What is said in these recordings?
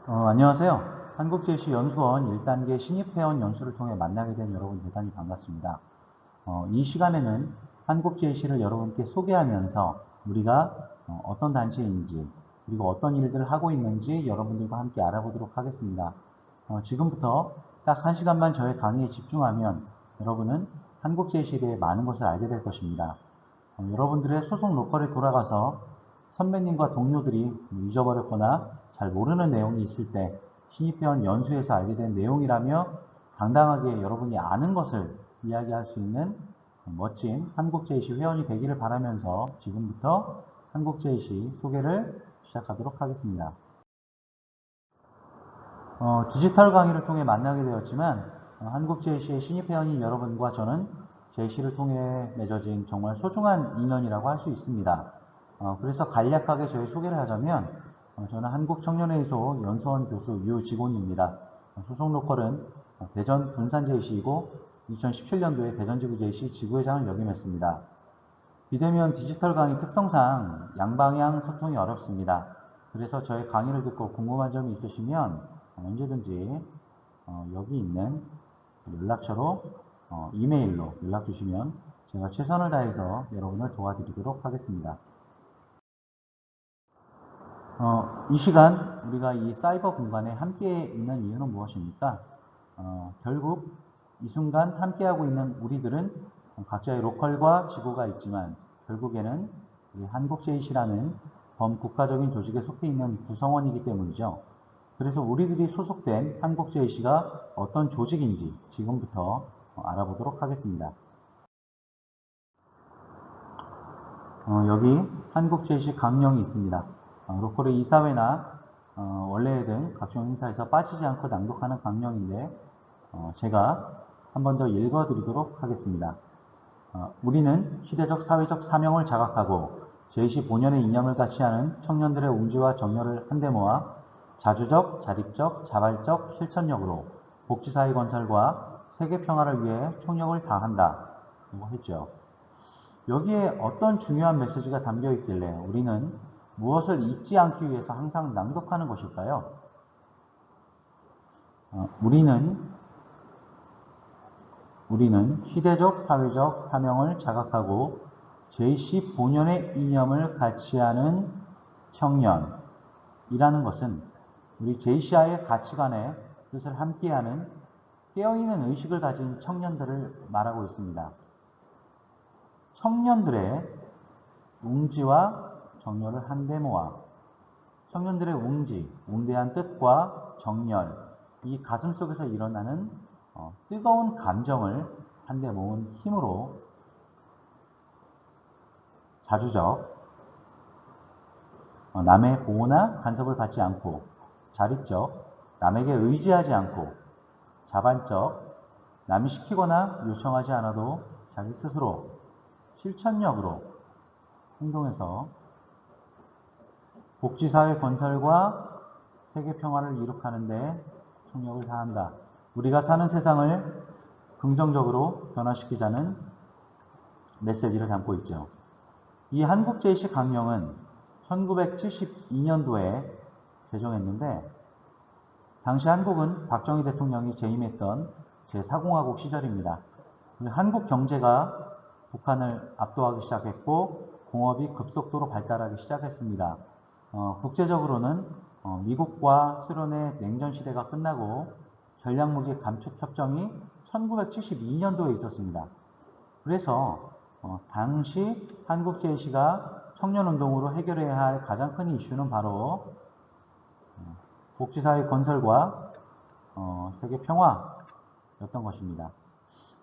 안녕하세요. 한국제시 연수원 1단계 신입회원 연수를 통해 만나게 된 여러분 대단히 반갑습니다. 이 시간에는 한국제시를 여러분께 소개하면서 우리가 어떤 단체인지 그리고 어떤 일들을 하고 있는지 여러분들과 함께 알아보도록 하겠습니다. 지금부터 딱 1시간만 저의 강의에 집중하면 여러분은 한국제시에 대해 많은 것을 알게 될 것입니다. 여러분들의 소속 로컬에 돌아가서 선배님과 동료들이 잊어버렸거나 잘 모르는 내용이 있을 때 신입회원 연수에서 알게 된 내용이라며 당당하게 여러분이 아는 것을 이야기할 수 있는 멋진 한국제시 회원이 되기를 바라면서 지금부터 한국제시 소개를 시작하도록 하겠습니다. 디지털 강의를 통해 만나게 되었지만 한국제시의 신입회원인 여러분과 저는 제시를 통해 맺어진 정말 소중한 인연이라고 할 수 있습니다. 그래서 간략하게 저희 소개를 하자면 저는 한국청년회의소 연수원 교수 유직원입니다. 소속 로컬은 대전 분산제시이고 2017년도에 대전지구제시 지구회장을 역임했습니다. 비대면 디지털 강의 특성상 양방향 소통이 어렵습니다. 그래서 저의 강의를 듣고 궁금한 점이 있으시면 언제든지 여기 있는 연락처로 이메일로 연락 주시면 제가 최선을 다해서 여러분을 도와드리도록 하겠습니다. 이 시간 우리가 이 사이버 공간에 함께 있는 이유는 무엇입니까? 결국 이 순간 함께하고 있는 우리들은 각자의 로컬과 지구가 있지만 결국에는 우리 한국제이시라는 범국가적인 조직에 속해 있는 구성원이기 때문이죠. 그래서 우리들이 소속된 한국제이시가 어떤 조직인지 지금부터 알아보도록 하겠습니다. 여기 한국제이시 강령이 있습니다. 로컬의 이사회나 원래회 등 각종 행사에서 빠지지 않고 낭독하는 강령인데 제가 한 번 더 읽어드리도록 하겠습니다. 우리는 시대적 사회적 사명을 자각하고 제시 본연의 이념을 같이 하는 청년들의 웅지와 정열을 한데 모아 자주적, 자립적, 자발적 실천력으로 복지사회 건설과 세계 평화를 위해 총력을 다한다. 라고 했죠. 여기에 어떤 중요한 메시지가 담겨 있길래 우리는 무엇을 잊지 않기 위해서 항상 낭독하는 것일까요? 우리는 시대적, 사회적 사명을 자각하고 제시 본연의 이념을 같이 하는 청년이라는 것은 우리 제시아의 가치관의 뜻을 함께하는 깨어있는 의식을 가진 청년들을 말하고 있습니다. 청년들의 웅지와 정열을 한데 모아 청년들의 웅지, 웅대한 뜻과 정열, 이 가슴 속에서 일어나는 뜨거운 감정을 한데 모은 힘으로 자주적, 남의 보호나 간섭을 받지 않고 자립적, 남에게 의지하지 않고 자발적, 남이 시키거나 요청하지 않아도 자기 스스로 실천력으로 행동해서 복지사회 건설과 세계 평화를 이룩하는 데 총력을 다한다. 우리가 사는 세상을 긍정적으로 변화시키자는 메시지를 담고 있죠. 이 한국제시 강령은 1972년도에 제정했는데 당시 한국은 박정희 대통령이 재임했던 제4공화국 시절입니다. 한국 경제가 북한을 압도하기 시작했고 공업이 급속도로 발달하기 시작했습니다. 국제적으로는 미국과 소련의 냉전 시대가 끝나고 전략무기 감축 협정이 1972년도에 있었습니다. 그래서 당시 한국제시가 청년운동으로 해결해야 할 가장 큰 이슈는 바로 복지사회 건설과 세계 평화였던 것입니다.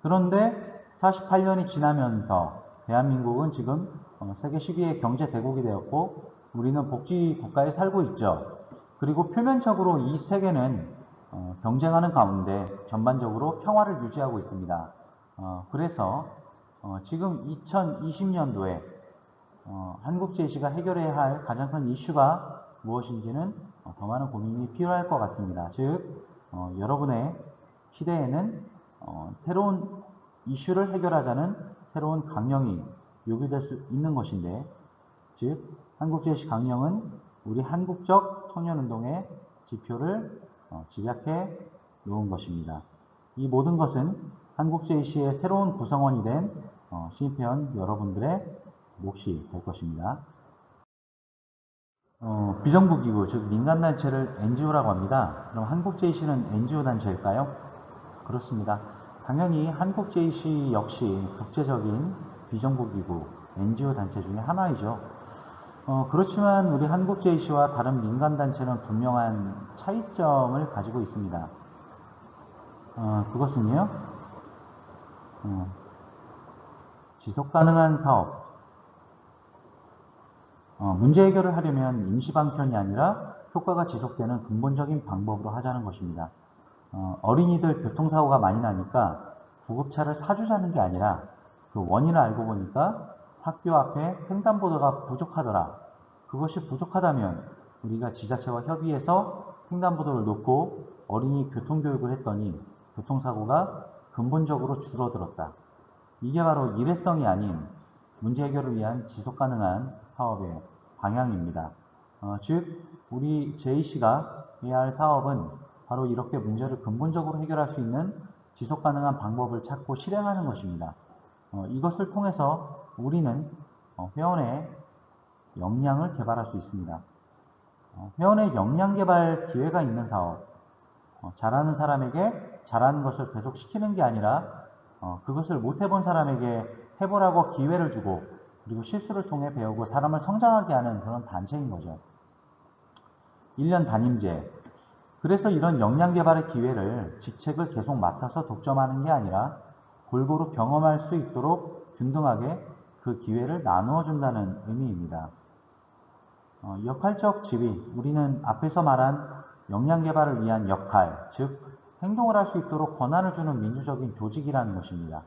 그런데 48년이 지나면서 대한민국은 지금 세계 10위의 경제 대국이 되었고 우리는 복지 국가에 살고 있죠. 그리고 표면적으로 이 세계는 경쟁하는 가운데 전반적으로 평화를 유지하고 있습니다. 그래서 지금 2020년도에 한국제시가 해결해야 할 가장 큰 이슈가 무엇인지는 더 많은 고민이 필요할 것 같습니다. 즉 여러분의 시대에는 새로운 이슈를 해결하자는 새로운 강령이 요구될 수 있는 것인데 즉 한국제시 강령은 우리 한국적 청년운동의 지표를 집약해 놓은 것입니다. 이 모든 것은 한국JC의 새로운 구성원이 된 신입회원 여러분들의 몫이 될 것입니다. 비정부기구, 즉 민간단체를 NGO라고 합니다. 그럼 한국JC는 NGO 단체일까요? 그렇습니다. 당연히 한국JC 역시 국제적인 비정부기구, NGO 단체 중에 하나이죠. 그렇지만 우리 한국JC와 다른 민간단체는 분명한 차이점을 가지고 있습니다. 그것은요, 지속가능한 사업, 문제 해결을 하려면 임시방편이 아니라 효과가 지속되는 근본적인 방법으로 하자는 것입니다. 어린이들 교통사고가 많이 나니까 구급차를 사주자는 게 아니라 그 원인을 알고 보니까 학교 앞에 횡단보도가 부족하더라. 그것이 부족하다면 우리가 지자체와 협의해서 횡단보도를 놓고 어린이 교통교육을 했더니 교통사고가 근본적으로 줄어들었다. 이게 바로 일회성이 아닌 문제 해결을 위한 지속가능한 사업의 방향입니다. 즉 우리 JC가 해야 할 사업은 바로 이렇게 문제를 근본적으로 해결할 수 있는 지속가능한 방법을 찾고 실행하는 것입니다. 이것을 통해서 우리는 회원의 역량을 개발할 수 있습니다. 회원의 역량 개발 기회가 있는 사업, 잘하는 사람에게 잘하는 것을 계속 시키는 게 아니라 그것을 못 해본 사람에게 해보라고 기회를 주고 그리고 실수를 통해 배우고 사람을 성장하게 하는 그런 단체인 거죠. 1년 담임제. 그래서 이런 역량 개발의 기회를 직책을 계속 맡아서 독점하는 게 아니라 골고루 경험할 수 있도록 균등하게 그 기회를 나누어 준다는 의미입니다. 역할적 지위. 우리는 앞에서 말한 역량 개발을 위한 역할, 즉 행동을 할 수 있도록 권한을 주는 민주적인 조직이라는 것입니다.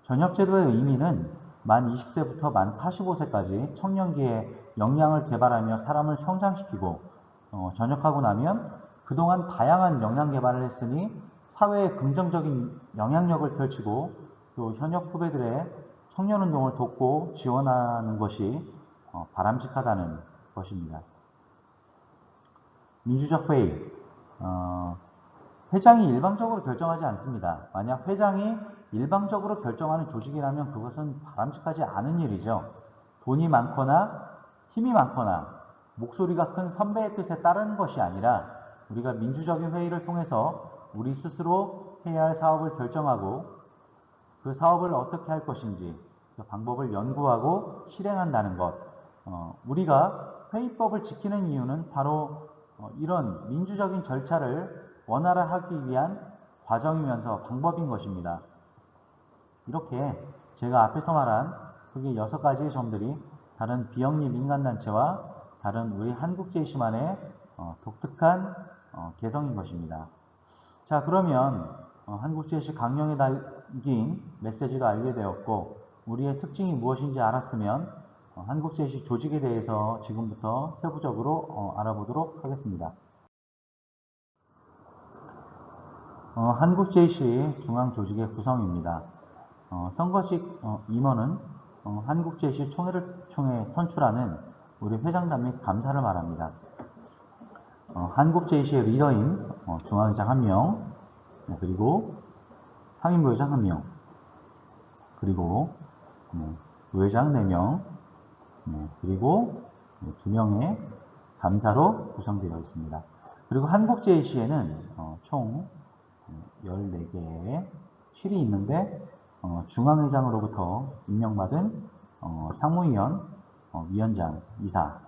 전역제도의 의미는 만 20세부터 만 45세까지 청년기에 역량을 개발하며 사람을 성장시키고 전역하고 나면 그동안 다양한 역량 개발을 했으니 사회에 긍정적인 영향력을 펼치고 또 현역 후배들의 청년운동을 돕고 지원하는 것이 바람직하다는 것입니다. 민주적 회의. 회장이 일방적으로 결정하지 않습니다. 만약 회장이 일방적으로 결정하는 조직이라면 그것은 바람직하지 않은 일이죠. 돈이 많거나 힘이 많거나 목소리가 큰 선배의 뜻에 따르는 것이 아니라 우리가 민주적인 회의를 통해서 우리 스스로 해야 할 사업을 결정하고 그 사업을 어떻게 할 것인지 그 방법을 연구하고 실행한다는 것. 우리가 회의법을 지키는 이유는 바로 이런 민주적인 절차를 원활하게 위한 과정이면서 방법인 것입니다. 이렇게 제가 앞에서 말한 크게 6가지의 점들이 다른 비영리 민간단체와 다른 우리 한국JC만의 독특한 개성인 것입니다. 자, 그러면 한국JC 강령에 담긴 메시지가 알게 되었고 우리의 특징이 무엇인지 알았으면 한국JC 조직에 대해서 지금부터 세부적으로 알아보도록 하겠습니다. 한국JC 중앙조직의 구성입니다. 선거직 임원은 한국JC 총회를 통해 선출하는 우리 회장단 및 감사를 말합니다. 한국JC의 리더인 중앙회장 1명, 그리고 상임부회장 1명, 그리고 부회장 4명, 그리고 2명의 감사로 구성되어 있습니다. 그리고 한국JC에는 총 14개의 실이 있는데 중앙회장으로부터 임명받은 상무위원, 위원장, 이사,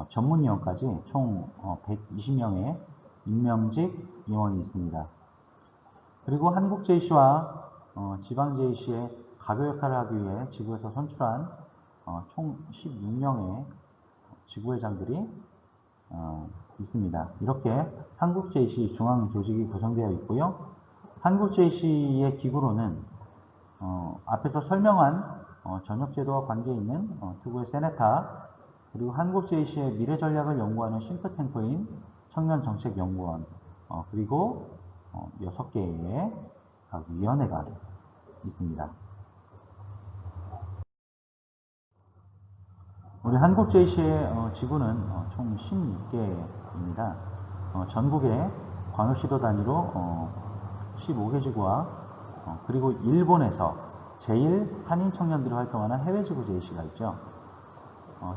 전문위원까지 총 120명의 임명직 임원이 있습니다. 그리고 한국JC와 지방JC의 가교 역할을 하기 위해 지구에서 선출한 총 16명의 지구회장들이 있습니다. 이렇게 한국JC 중앙조직이 구성되어 있고요. 한국JC의 기구로는 앞에서 설명한 전역제도와 관계있는 특구의 세네타, 그리고 한국JC의 미래전략을 연구하는 싱크탱크인 청년정책연구원, 그리고 6개의 각 위원회가 있습니다. 우리 한국JC의 지구는 총 16개입니다. 전국에 광역시도 단위로 15개 지구와 그리고 일본에서 제일 한인 청년들이 활동하는 해외지구 JC가 있죠.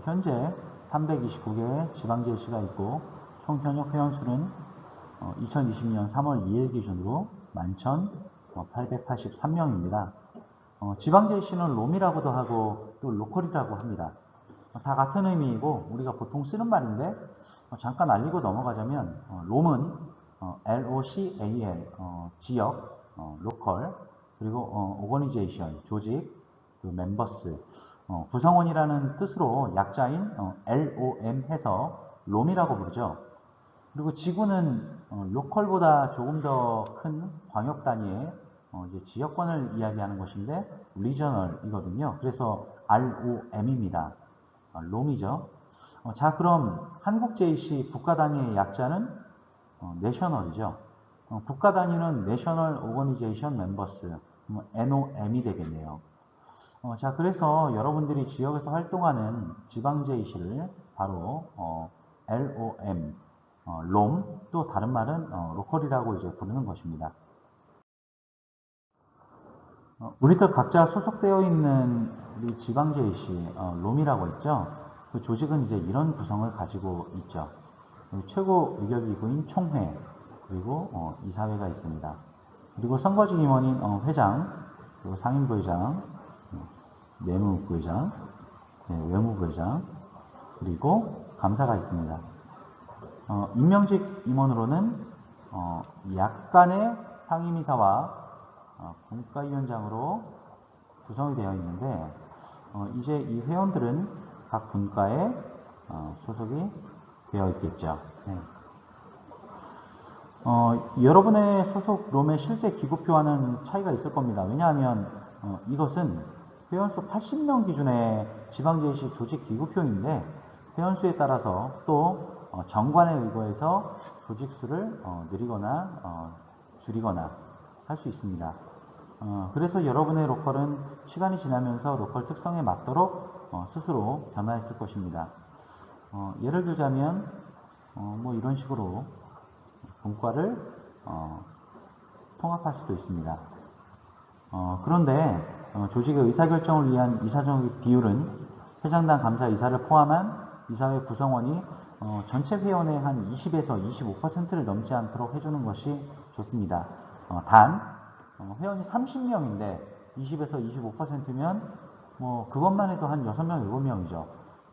현재 329개의 지방 JC가 있고 총 현역 회원수는 2020년 3월 2일 기준으로 11,883명입니다. 지방 JC는 롬이라고도 하고 또 로컬이라고 합니다. 다 같은 의미이고 우리가 보통 쓰는 말인데 잠깐 알리고 넘어가자면 롬은 LOCAL 지역, 로컬, 그리고 오거니제이션 조직, 그 멤버스, 구성원이라는 뜻으로 약자인 LOM 해서 롬이라고 부르죠. 그리고 지구는 로컬보다 조금 더 큰 광역 단위의 이제 지역권을 이야기하는 것인데 리저널이거든요. 그래서 ROM입니다. 롬이죠. 자, 그럼 한국 JC 국가 단위의 약자는 내셔널이죠. 국가 단위는 내셔널 오거니제이션 멤버스, NOM이 되겠네요. 자, 그래서 여러분들이 지역에서 활동하는 지방 JC를 바로 LOM, 롬, 또 다른 말은 로컬이라고 이제 부르는 것입니다. 우리들 각자 소속되어 있는 우리 지방 JC, 롬이라고 있죠. 그 조직은 이제 이런 구성을 가지고 있죠. 최고 의결기구인 총회, 그리고 이사회가 있습니다. 그리고 선거직 임원인 회장, 그리고 상임부회장, 내무부회장, 외무부회장, 그리고 감사가 있습니다. 임명직 임원으로는 약간의 상임이사와 분과위원장으로 구성이 되어 있는데 이제 이 회원들은 각 분과에 소속이 되어 있겠죠. 네. 여러분의 소속 롬의 실제 기구표와는 차이가 있을 겁니다. 왜냐하면 이것은 회원수 80명 기준의 지방JC 조직 기구표인데 회원수에 따라서 또 정관에 의거해서 조직수를 늘리거나 줄이거나 할 수 있습니다. 그래서 여러분의 로컬은 시간이 지나면서 로컬 특성에 맞도록 스스로 변화했을 것입니다. 예를 들자면 뭐 이런 식으로 분과를 통합할 수도 있습니다. 그런데 조직의 의사결정을 위한 이사적 비율은 회장단 감사 이사를 포함한 이사회 구성원이 전체 회원의 한 20에서 25%를 넘지 않도록 해주는 것이 좋습니다. 단 회원이 30명인데 20에서 25%면 뭐 그것만 해도 한 6명, 7명이죠.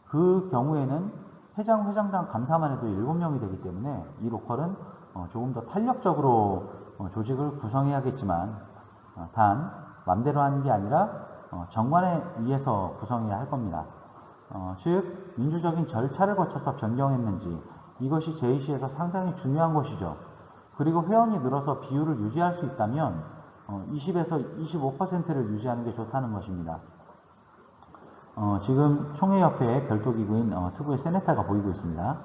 그 경우에는 회장단 감사만 해도 7명이 되기 때문에 이 로컬은 조금 더 탄력적으로 조직을 구성해야겠지만 단 맘대로 하는 게 아니라 정관에 의해서 구성해야 할 겁니다. 즉 민주적인 절차를 거쳐서 변경했는지 이것이 JC에서 상당히 중요한 것이죠. 그리고 회원이 늘어서 비율을 유지할 수 있다면 20에서 25%를 유지하는 게 좋다는 것입니다. 지금 총회 옆에 별도 기구인 특우의 세네타가 보이고 있습니다.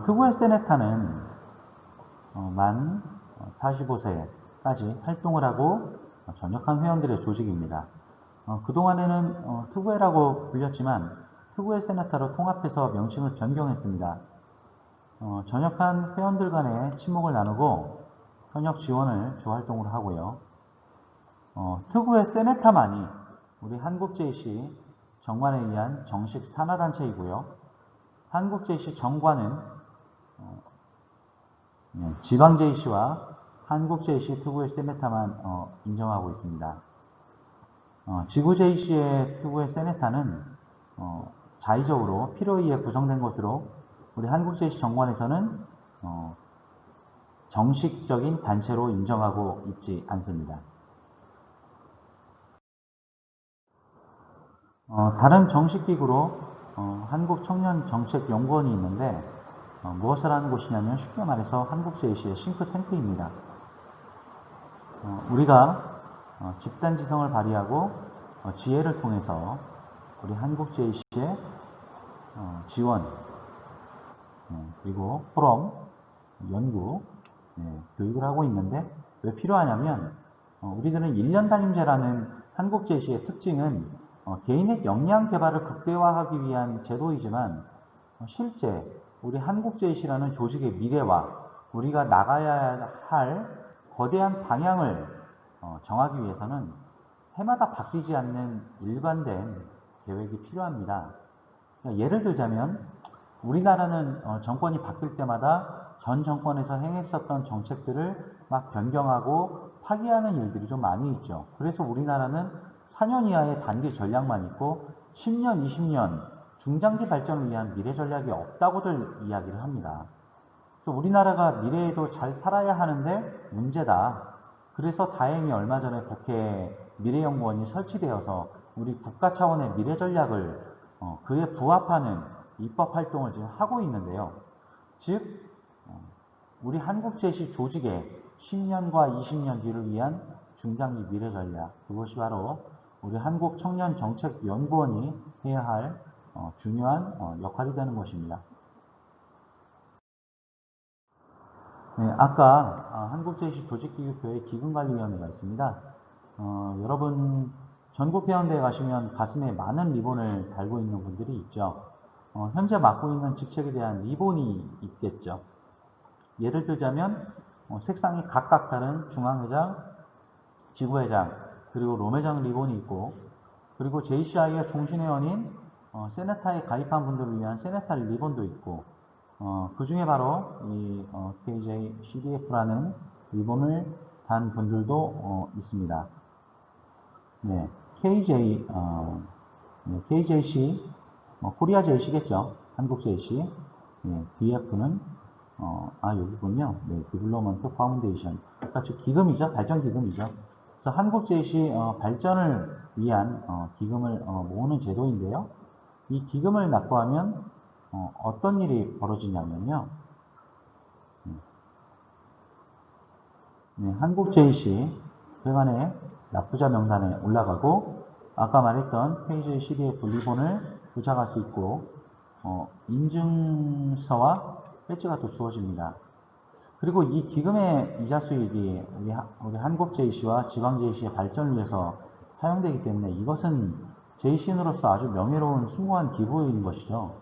특우의 세네타는 만 45세까지 활동을 하고 전역한 회원들의 조직입니다. 그동안에는 특우회라고 불렸지만 특우회 세네타로 통합해서 명칭을 변경했습니다. 전역한 회원들 간의 친목을 나누고 현역 지원을 주활동으로 하고요. 특우회 세네타만이 우리 한국JC 정관에 의한 정식 산하단체이고요. 한국JC 정관은 지방JC와 한국JC 특우회 세네타만 인정하고 있습니다. 지구JC의 특우회 세네타는 자의적으로 필요에 의해 구성된 것으로 우리 한국JC 정관에서는 정식적인 단체로 인정하고 있지 않습니다. 다른 정식 기구로 한국청년정책연구원이 있는데 무엇을 하는 곳이냐면 쉽게 말해서 한국JC의 싱크탱크입니다. 우리가 집단지성을 발휘하고 지혜를 통해서 우리 한국JC의 지원, 그리고 포럼, 연구, 교육을 하고 있는데 왜 필요하냐면 우리들은 1년 단임제라는 한국JC의 특징은 개인의 역량 개발을 극대화하기 위한 제도이지만 실제 우리 한국제이시라는 조직의 미래와 우리가 나가야 할 거대한 방향을 정하기 위해서는 해마다 바뀌지 않는 일관된 계획이 필요합니다. 그러니까 예를 들자면 우리나라는 정권이 바뀔 때마다 전 정권에서 행했었던 정책들을 막 변경하고 파기하는 일들이 좀 많이 있죠. 그래서 우리나라는 4년 이하의 단기 전략만 있고 10년, 20년 중장기 발전을 위한 미래 전략이 없다고들 이야기를 합니다. 그래서 우리나라가 미래에도 잘 살아야 하는데 문제다. 그래서 다행히 얼마 전에 국회에 미래연구원이 설치되어서 우리 국가 차원의 미래 전략을 그에 부합하는 입법 활동을 지금 하고 있는데요. 즉 우리 한국제시 조직의 10년과 20년 뒤를 위한 중장기 미래 전략, 그것이 바로 우리 한국청년정책연구원이 해야 할 중요한 역할이 되는 것입니다. 네, 아까 한국제시 조직기구표의 기금관리위원회가 있습니다. 여러분 전국회원대에 가시면 가슴에 많은 리본을 달고 있는 분들이 있죠. 현재 맡고 있는 직책에 대한 리본이 있겠죠. 예를 들자면 색상이 각각 다른 중앙회장, 지구회장, 그리고 롬회장 리본이 있고, 그리고 JCI의 총신회원인 세네타에 가입한 분들을 위한 세네타 리본도 있고, 그 중에 바로 이 KJ CDF라는 리본을 단 분들도 있습니다. 네, KJC, 코리아 JC겠죠. 한국 JC. 네, DF는 여기군요. 네, 디블로먼트 파운데이션. 그러니까 즉 기금이죠. 발전 기금이죠. 그래서 한국 JC 발전을 위한 기금을 모으는 제도인데요. 이 기금을 납부하면 어떤 일이 벌어지냐면요. 네, 한국 JC 회관의 납부자 명단에 올라가고 아까 말했던 KJ CDF 리본을 부착할 수 있고 인증서와 배지가 또 주어집니다. 그리고 이 기금의 이자 수익이 우리 한국 JC와 지방 JC의 발전을 위해서 사용되기 때문에 이것은 JC인으로서 아주 명예로운 숭고한 기부인 것이죠.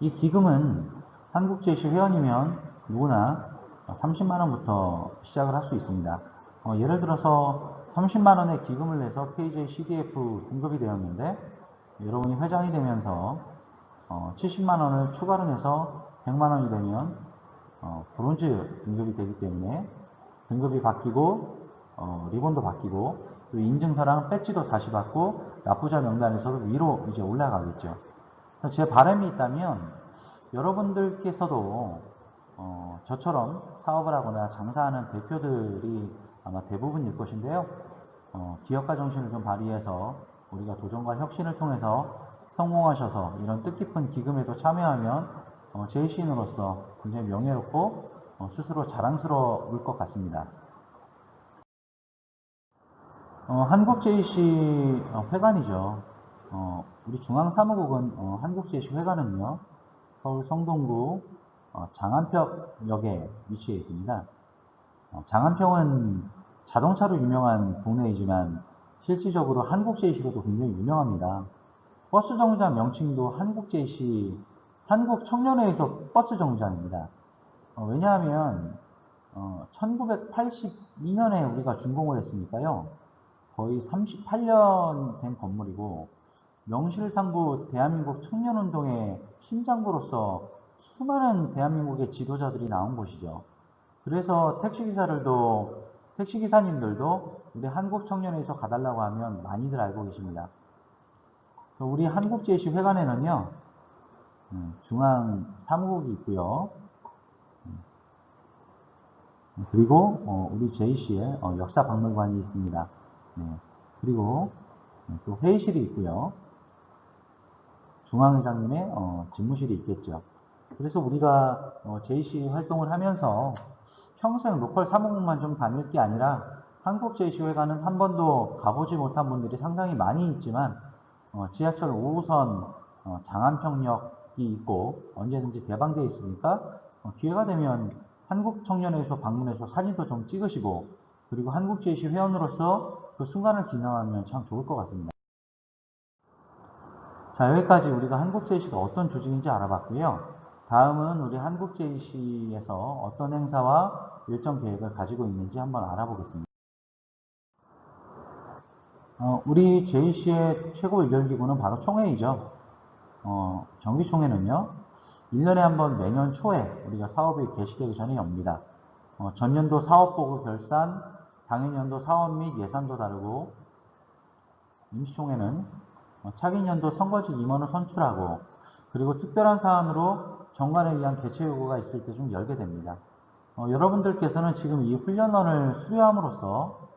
이 기금은 한국 JC 회원이면 누구나 30만원부터 시작을 할 수 있습니다. 예를 들어서 30만원의 기금을 내서 KJ CDF 등급이 되었는데 여러분이 회장이 되면서 70만원을 추가로 내서 100만원이 되면 브론즈 등급이 되기 때문에 등급이 바뀌고 리본도 바뀌고 또 인증서랑 배지도 다시 받고 납부자 명단에서도 위로 이제 올라가겠죠. 제 바람이 있다면 여러분들께서도 저처럼 사업을 하거나 장사하는 대표들이 아마 대부분일 것인데요. 기업가 정신을 좀 발휘해서 우리가 도전과 혁신을 통해서 성공하셔서 이런 뜻깊은 기금에도 참여하면 JC인으로서 굉장히 명예롭고 스스로 자랑스러울 것 같습니다. 한국 JC 회관이죠. 우리 중앙사무국은 한국 JC 회관은요. 서울 성동구 장안평역에 위치해 있습니다. 장안평은 자동차로 유명한 동네이지만 실질적으로 한국 JC로도 굉장히 유명합니다. 버스 정류장 명칭도 한국 JC, 한국 청년회에서 버스 정류장입니다. 왜냐하면 1982년에 우리가 준공을 했으니까요. 거의 38년 된 건물이고 명실상부 대한민국 청년운동의 심장부로서 수많은 대한민국의 지도자들이 나온 곳이죠. 그래서 택시기사님들도 우리 한국청년회에서 가달라고 하면 많이들 알고 계십니다. 우리 한국JC 회관에는요, 중앙 사무국이 있고요. 그리고 우리 JC의 역사박물관이 있습니다. 네. 그리고 또 회의실이 있고요. 중앙회장님의 집무실이 있겠죠. 그래서 우리가 JC 활동을 하면서 평생 로컬 사무국만 좀 다닐 게 아니라 한국 JC 회관은 한 번도 가보지 못한 분들이 상당히 많이 있지만 지하철 5호선 장안평역이 있고 언제든지 개방되어 있으니까 기회가 되면 한국 청년회에서 방문해서 사진도 좀 찍으시고 그리고 한국 JC 회원으로서 그 순간을 기념하면 참 좋을 것 같습니다. 자, 여기까지 우리가 한국JC가 어떤 조직인지 알아봤고요. 다음은 우리 한국JC에서 어떤 행사와 일정 계획을 가지고 있는지 한번 알아보겠습니다. 우리 JC의 최고 의결기구는 바로 총회이죠. 정기총회는요, 1년에 한 번 매년 초에 우리가 사업이 개시되기 전에 엽니다. 전년도 사업보고 결산, 당해년도 사업 및 예산도 다르고, 임시총회는 차기년도 선거직 임원을 선출하고, 그리고 특별한 사안으로 정관에 의한 개최 요구가 있을 때 좀 열게 됩니다. 여러분들께서는 지금 이 훈련원을 수료함으로써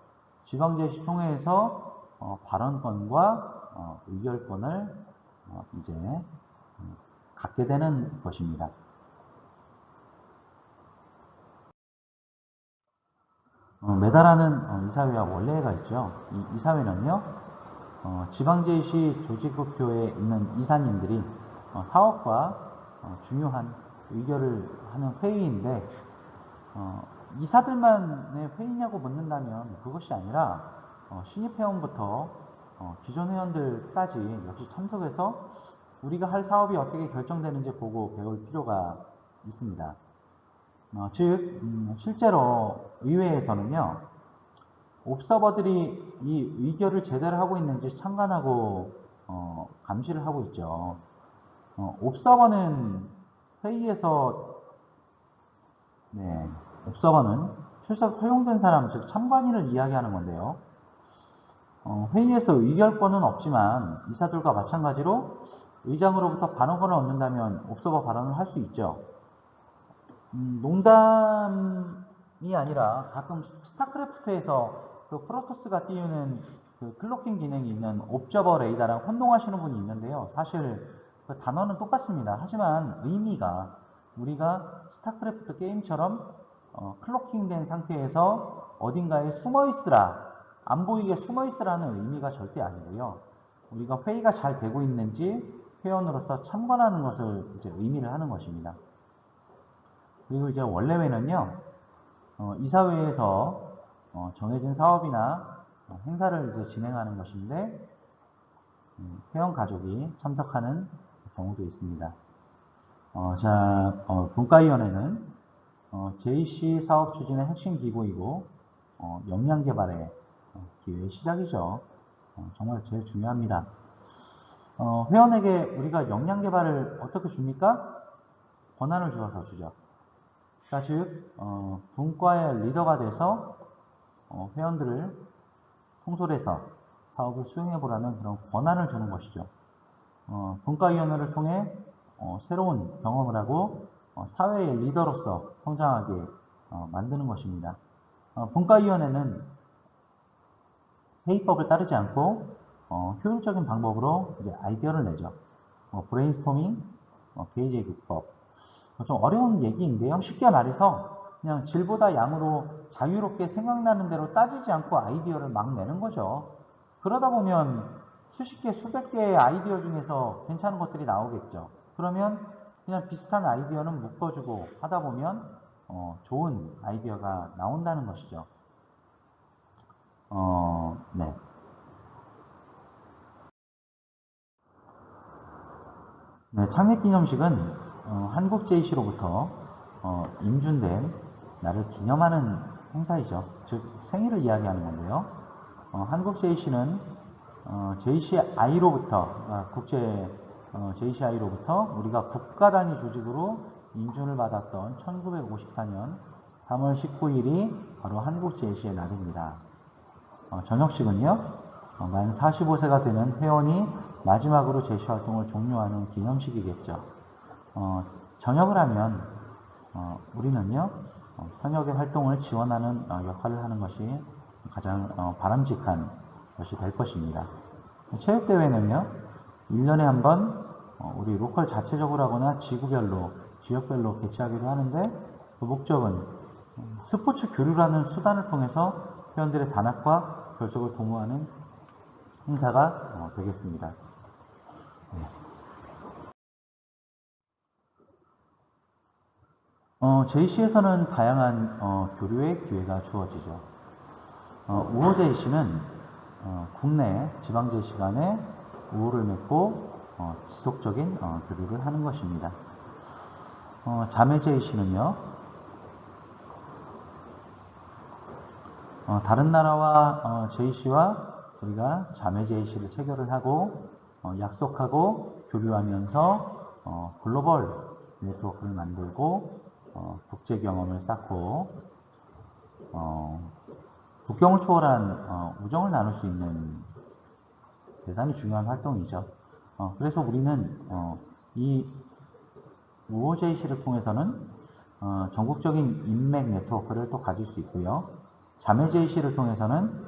지방제시총회에서 발언권과 의결권을 이제 갖게 되는 것입니다. 매달하는 이사회와 원래가 있죠. 이 이사회는요, 지방제시 조직국표에 있는 이사님들이 사업과 중요한 의결을 하는 회의인데, 이사들만의 회의냐고 묻는다면 그것이 아니라 신입 회원부터 기존 회원들까지 역시 참석해서 우리가 할 사업이 어떻게 결정되는지 보고 배울 필요가 있습니다. 즉 실제로 의회에서는요, 옵서버들이 이 의결을 제대로 하고 있는지 참관하고 감시를 하고 있죠. 옵서버는 회의에서 옵서버는 출석 허용된 사람, 즉 참관인을 이야기하는 건데요. 회의에서 의결권은 없지만 이사들과 마찬가지로 의장으로부터 발언권을 얻는다면 옵서버 발언을 할 수 있죠. 농담이 아니라 가끔 스타크래프트에서 그 프로토스가 띄우는 그 클로킹 기능이 있는 옵저버 레이더랑 혼동하시는 분이 있는데요. 사실 그 단어는 똑같습니다. 하지만 의미가 우리가 스타크래프트 게임처럼 클로킹된 상태에서 어딘가에 숨어 있으라, 안 보이게 숨어 있으라는 의미가 절대 아니고요. 우리가 회의가 잘 되고 있는지 회원으로서 참관하는 것을 이제 의미를 하는 것입니다. 그리고 이제 원래회는요, 이사회에서 정해진 사업이나 행사를 이제 진행하는 것인데, 회원 가족이 참석하는 경우도 있습니다. 분과위원회는 JC 사업 추진의 핵심 기구이고, 역량 개발의 기회의 시작이죠. 정말 제일 중요합니다. 회원에게 우리가 역량 개발을 어떻게 줍니까? 권한을 주어서 주죠. 즉 분과의 리더가 돼서 회원들을 통솔해서 사업을 수행해 보라는 그런 권한을 주는 것이죠. 분과위원회를 통해 새로운 경험을 하고 사회의 리더로서 성장하게 만드는 것입니다. 분과위원회는 회의법을 따르지 않고 효율적인 방법으로 이제 아이디어를 내죠. 브레인스토밍, 게이지 기법. 좀 어려운 얘기인데요. 쉽게 말해서 그냥 질보다 양으로 자유롭게 생각나는 대로 따지지 않고 아이디어를 막 내는 거죠. 그러다 보면 수십 개, 수백 개의 아이디어 중에서 괜찮은 것들이 나오겠죠. 그러면 그냥 비슷한 아이디어는 묶어주고 하다 보면 좋은 아이디어가 나온다는 것이죠. 창립기념식은 한국JC로부터 인준된 나를 기념하는 행사이죠. 즉 생일을 이야기하는 건데요. 한국JC는 JCI로부터 국제 JCI로부터 우리가 국가단위 조직으로 인준을 받았던 1954년 3월 19일이 바로 한국JC의 날입니다. 저녁식은요, 만 45세가 되는 회원이 마지막으로 제시 활동을 종료하는 기념식이겠죠. 전역을 하면 우리는요, 현역의 활동을 지원하는 역할을 하는 것이 가장 바람직한 것이 될 것입니다. 체육대회는요, 1년에 한 번 우리 로컬 자체적으로 하거나 지구별로, 지역별로 개최하기도 하는데, 그 목적은 스포츠 교류라는 수단을 통해서 회원들의 단합과 결속을 도모하는 행사가 되겠습니다. JC에서는 다양한 교류의 기회가 주어지죠. 우호 JC는 국내 지방 JC 간에 우호를 맺고 지속적인 교류를 하는 것입니다. 자매 JC는요, 다른 나라와 JC와 우리가 자매 JC를 체결을 하고 약속하고 교류하면서 글로벌 네트워크를 만들고 국제 경험을 쌓고 국경을 초월한 우정을 나눌 수 있는 대단히 중요한 활동이죠. 그래서 우리는 이 우호 JC를 통해서는 전국적인 인맥 네트워크를 또 가질 수 있고요. 자매 JC를 통해서는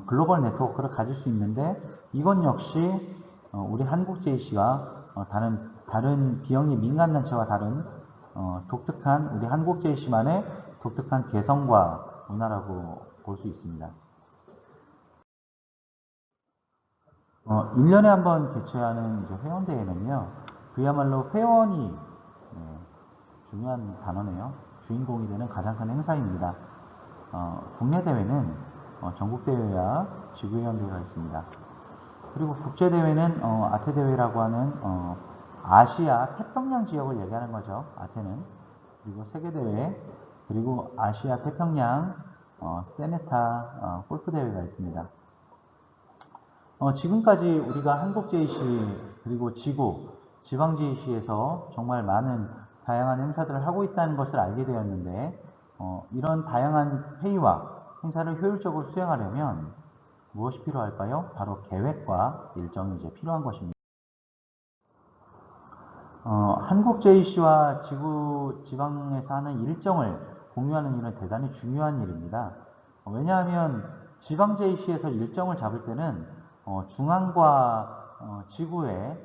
글로벌 네트워크를 가질 수 있는데, 이건 역시 우리 한국 JC와 다른 비영리 민간단체와 다른 독특한 우리 한국 JC만의 독특한 개성과 문화라고 볼 수 있습니다. 1년에 한 번 개최하는 이제 회원대회는요, 그야말로 회원이 중요한 단어네요. 주인공이 되는 가장 큰 행사입니다. 국내 대회는 전국대회와 지구회원대회가 있습니다. 그리고 국제대회는 아테대회라고 하는 아시아 태평양 지역을 얘기하는 거죠. 아테는. 그리고 세계대회, 그리고 아시아 태평양 세네타 골프대회가 있습니다. 지금까지 우리가 한국 JC 그리고 지방 JC에서 정말 많은 다양한 행사들을 하고 있다는 것을 알게 되었는데, 이런 다양한 회의와 행사를 효율적으로 수행하려면 무엇이 필요할까요? 바로 계획과 일정이 이제 필요한 것입니다. 한국 JC와 지방에서 하는 일정을 공유하는 일은 대단히 중요한 일입니다. 왜냐하면 지방 JC에서 일정을 잡을 때는 중앙과 지구의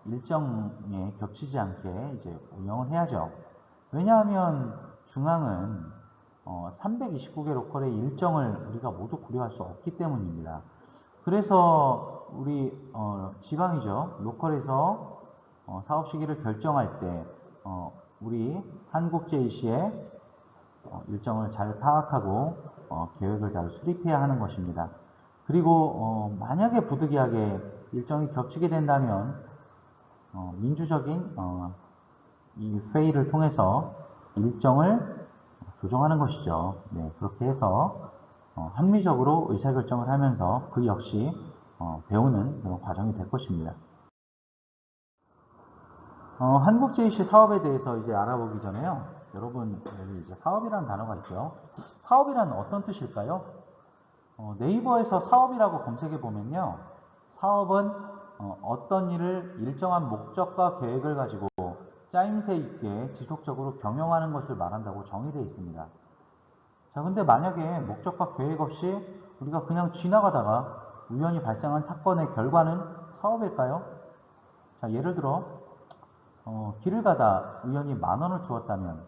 일정에 겹치지 않게 이제 운영을 해야죠. 왜냐하면 중앙은 329개 로컬의 일정을 우리가 모두 고려할 수 없기 때문입니다. 그래서 우리 지방이죠. 로컬에서 사업 시기를 결정할 때 우리 한국 JC의 일정을 잘 파악하고 계획을 잘 수립해야 하는 것입니다. 그리고 만약에 부득이하게 일정이 겹치게 된다면 민주적인 이 회의를 통해서 일정을 조정하는 것이죠. 네, 그렇게 해서 합리적으로 의사결정을 하면서 그 역시 배우는 그런 과정이 될 것입니다. 한국 JC 사업에 대해서 이제 알아보기 전에요. 여러분, 여기 이제 사업이라는 단어가 있죠. 사업이란 어떤 뜻일까요? 네이버에서 사업이라고 검색해 보면요. 사업은 어떤 일을 일정한 목적과 계획을 가지고 짜임새 있게 지속적으로 경영하는 것을 말한다고 정의되어 있습니다. 자, 근데 만약에 목적과 계획 없이 우리가 그냥 지나가다가 우연히 발생한 사건의 결과는 사업일까요? 자, 예를 들어 길을 가다 우연히 10,000원을 주었다면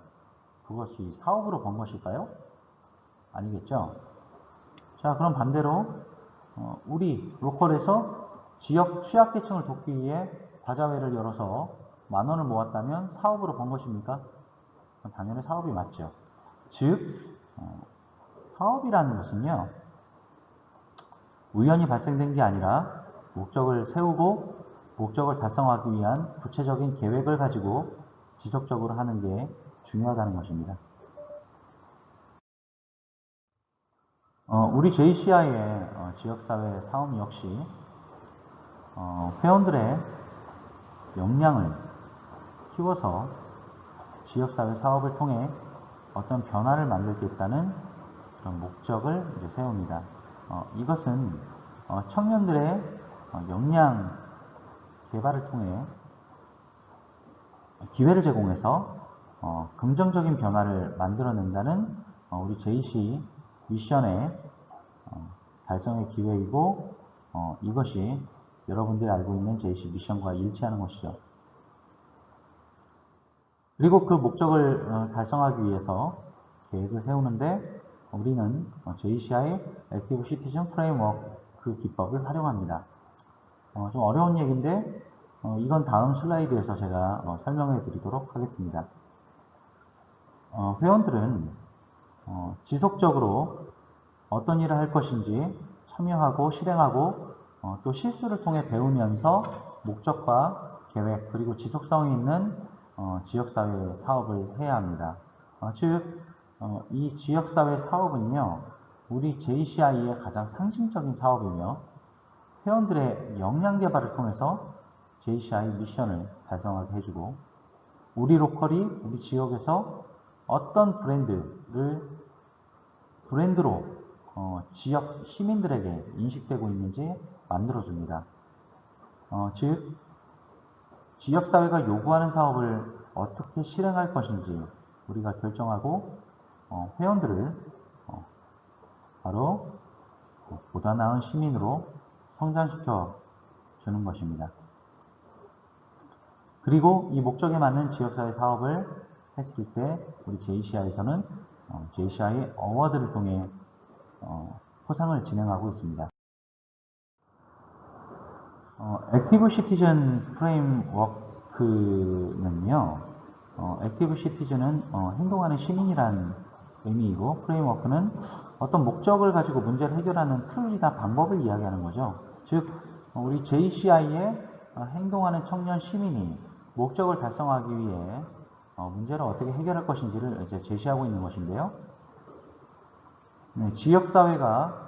그것이 사업으로 번 것일까요? 아니겠죠? 자, 그럼 반대로 우리 로컬에서 지역 취약계층을 돕기 위해 바자회를 열어서 10,000원을 모았다면 사업으로 번 것입니까? 당연히 사업이 맞죠. 즉 사업이라는 것은요, 우연히 발생된 게 아니라 목적을 세우고 목적을 달성하기 위한 구체적인 계획을 가지고 지속적으로 하는 게 중요하다는 것입니다. 우리 JCI의 지역사회 사업 역시 회원들의 역량을 키워서 지역사회 사업을 통해 어떤 변화를 만들겠다는 그런 목적을 이제 세웁니다. 이것은 청년들의 역량 개발을 통해 기회를 제공해서 긍정적인 변화를 만들어낸다는 우리 JC 미션의 달성의 기회이고, 이것이 여러분들이 알고 있는 JC 미션과 일치하는 것이죠. 그리고 그 목적을 달성하기 위해서 계획을 세우는데 우리는 JCI 액티브 시티즌 프레임워크 그 기법을 활용합니다. 좀 어려운 얘기인데 이건 다음 슬라이드에서 제가 설명해 드리도록 하겠습니다. 회원들은 지속적으로 어떤 일을 할 것인지 참여하고 실행하고 또 실수를 통해 배우면서 목적과 계획 그리고 지속성이 있는 지역사회 사업을 해야 합니다. 즉 이 지역사회 사업은요, 우리 JCI의 가장 상징적인 사업이며 회원들의 역량 개발을 통해서 JCI 미션을 달성하게 해주고, 우리 로컬이 우리 지역에서 어떤 브랜드로 지역 시민들에게 인식되고 있는지 만들어줍니다. 즉 지역사회가 요구하는 사업을 어떻게 실행할 것인지 우리가 결정하고 회원들을 바로 보다 나은 시민으로 성장시켜 주는 것입니다. 그리고 이 목적에 맞는 지역사회 사업을 했을 때 우리 JCI에서는 JCI 어워드를 통해 포상을 진행하고 있습니다. 액티브 시티즌 프레임워크는요, 액티브 시티즌은 행동하는 시민이란 의미이고, 프레임워크는 어떤 목적을 가지고 문제를 해결하는 툴이나 방법을 이야기하는 거죠. 즉 우리 JCI의 행동하는 청년 시민이 목적을 달성하기 위해 문제를 어떻게 해결할 것인지를 이제 제시하고 있는 것인데요. 네, 지역사회가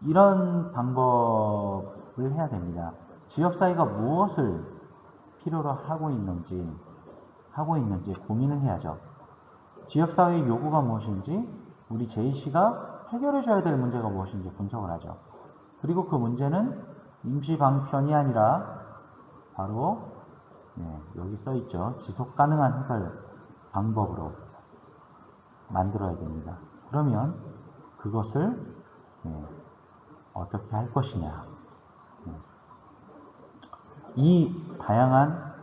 이런 방법을 해야 됩니다. 지역사회가 무엇을 필요로 하고 있는지 고민을 해야죠. 지역사회의 요구가 무엇인지, 우리 JC가 해결해줘야 될 문제가 무엇인지 분석을 하죠. 그리고 그 문제는 임시 방편이 아니라 바로 여기 써있죠. 지속 가능한 해결 방법으로 만들어야 됩니다. 그러면 그것을 어떻게 할 것이냐, 이 다양한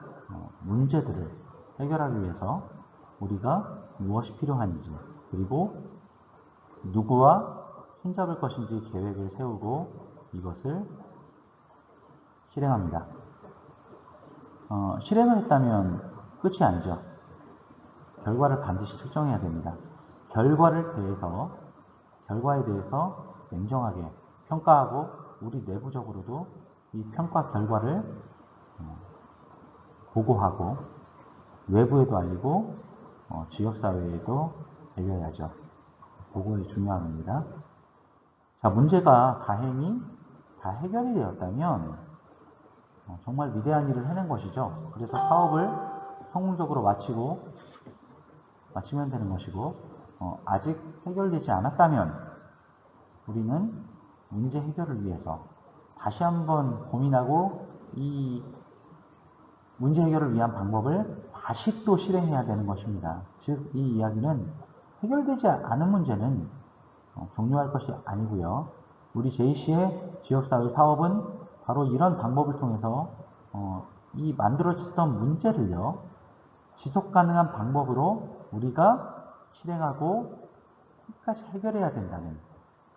문제들을 해결하기 위해서 우리가 무엇이 필요한지, 그리고 누구와 손잡을 것인지 계획을 세우고 이것을 실행합니다. 실행을 했다면 끝이 아니죠. 결과를 반드시 측정해야 됩니다. 결과에 대해서 냉정하게 평가하고, 우리 내부적으로도 이 평가 결과를 보고하고 외부에도 알리고 지역사회에도 알려야죠. 그것이 중요합니다. 자, 문제가 다행히 다 해결이 되었다면 정말 위대한 일을 해낸 것이죠. 그래서 사업을 성공적으로 마치면 되는 것이고, 아직 해결되지 않았다면 우리는 문제 해결을 위해서 다시 한번 고민하고 이 문제 해결을 위한 방법을 다시 또 실행해야 되는 것입니다. 즉, 이 이야기는 해결되지 않은 문제는 종료할 것이 아니고요. 우리 JC의 지역사회 사업은 바로 이런 방법을 통해서 이 만들어졌던 문제를요, 지속 가능한 방법으로 우리가 실행하고 끝까지 해결해야 된다는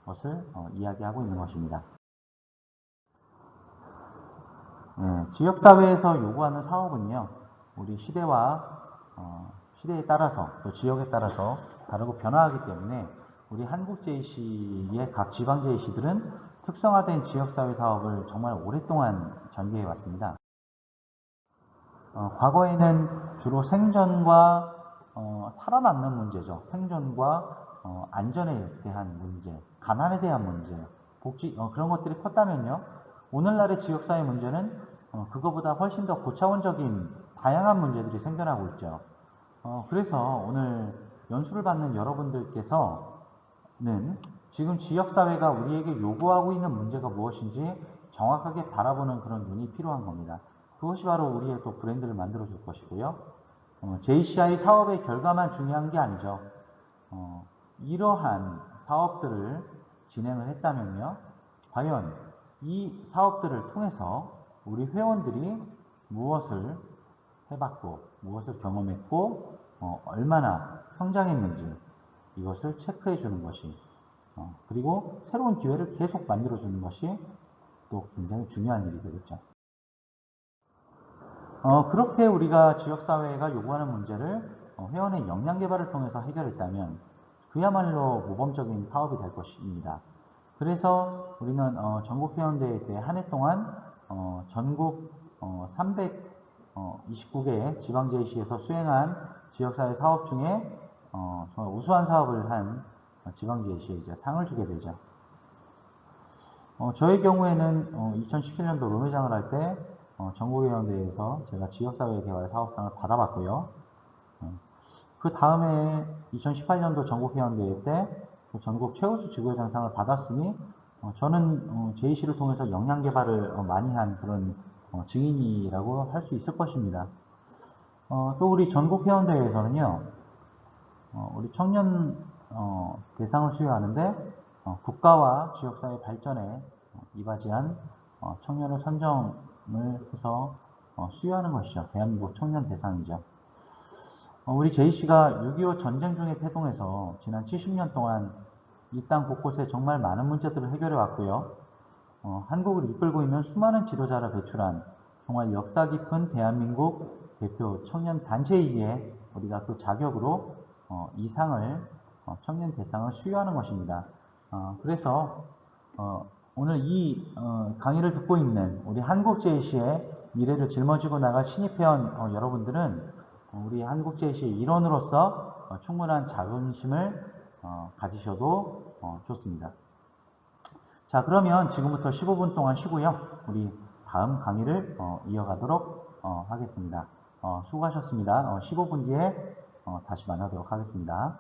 것을 이야기하고 있는 것입니다. 지역사회에서 요구하는 사업은요, 우리 시대에 따라서, 또 지역에 따라서 다르고 변화하기 때문에 우리 한국 JC의 각 지방 JC들은 특성화된 지역사회 사업을 정말 오랫동안 전개해 왔습니다. 과거에는 주로 생존과 살아남는 문제죠. 생존과 안전에 대한 문제, 가난에 대한 문제, 복지, 그런 것들이 컸다면요, 오늘날의 지역사회 문제는 그거보다 훨씬 더 고차원적인 다양한 문제들이 생겨나고 있죠. 그래서 오늘 연수를 받는 여러분들께서는 지금 지역사회가 우리에게 요구하고 있는 문제가 무엇인지 정확하게 바라보는 그런 눈이 필요한 겁니다. 그것이 바로 우리의 또 브랜드를 만들어 줄 것이고요. JCI 사업의 결과만 중요한 게 아니죠. 이러한 사업들을 진행을 했다면요, 과연 이 사업들을 통해서 우리 회원들이 무엇을 해봤고, 무엇을 경험했고, 얼마나 성장했는지 이것을 체크해 주는 것이, 그리고 새로운 기회를 계속 만들어 주는 것이 또 굉장히 중요한 일이 되겠죠. 그렇게 우리가 지역사회가 요구하는 문제를 회원의 역량 개발을 통해서 해결했다면 그야말로 모범적인 사업이 될 것입니다. 그래서 우리는 전국 회원대회 때 한 해 동안 전국 329개 지방JC에서 수행한 지역사회 사업 중에 정말 우수한 사업을 한 지방JC에 이제 상을 주게 되죠. 저의 경우에는 2017년도 룸회장을 할 때 전국회원대회에서 제가 지역사회 개발 사업상을 받아봤고요. 그 다음에 2018년도 전국회원대회 때 전국 최우수 지구회장상을 받았으니 저는 JC를 통해서 역량 개발을 많이 한 그런 증인이라고 할 수 있을 것입니다. 또 우리 전국회원대회에서는요, 우리 청년 대상을 수여하는데 국가와 지역사회 발전에 이바지한 청년을 선정을 해서 수여하는 것이죠. 대한민국 청년 대상이죠. 우리 JC가 6.25 전쟁 중에 태동해서 지난 70년 동안 이 땅 곳곳에 정말 많은 문제들을 해결해 왔고요. 한국을 이끌고 있는 수많은 지도자를 배출한 정말 역사 깊은 대한민국 대표 청년 단체이기에 우리가 그 자격으로 이 상을 청년 대상을 수여하는 것입니다. 그래서 오늘 이 강의를 듣고 있는 우리 한국JC의 미래를 짊어지고 나갈 신입회원 여러분들은 우리 한국JC의 일원으로서 충분한 자존심을 가지셔도 좋습니다. 자, 그러면 지금부터 15분 동안 쉬고요. 우리 다음 강의를 이어가도록 하겠습니다. 수고하셨습니다. 15분 뒤에 다시 만나도록 하겠습니다.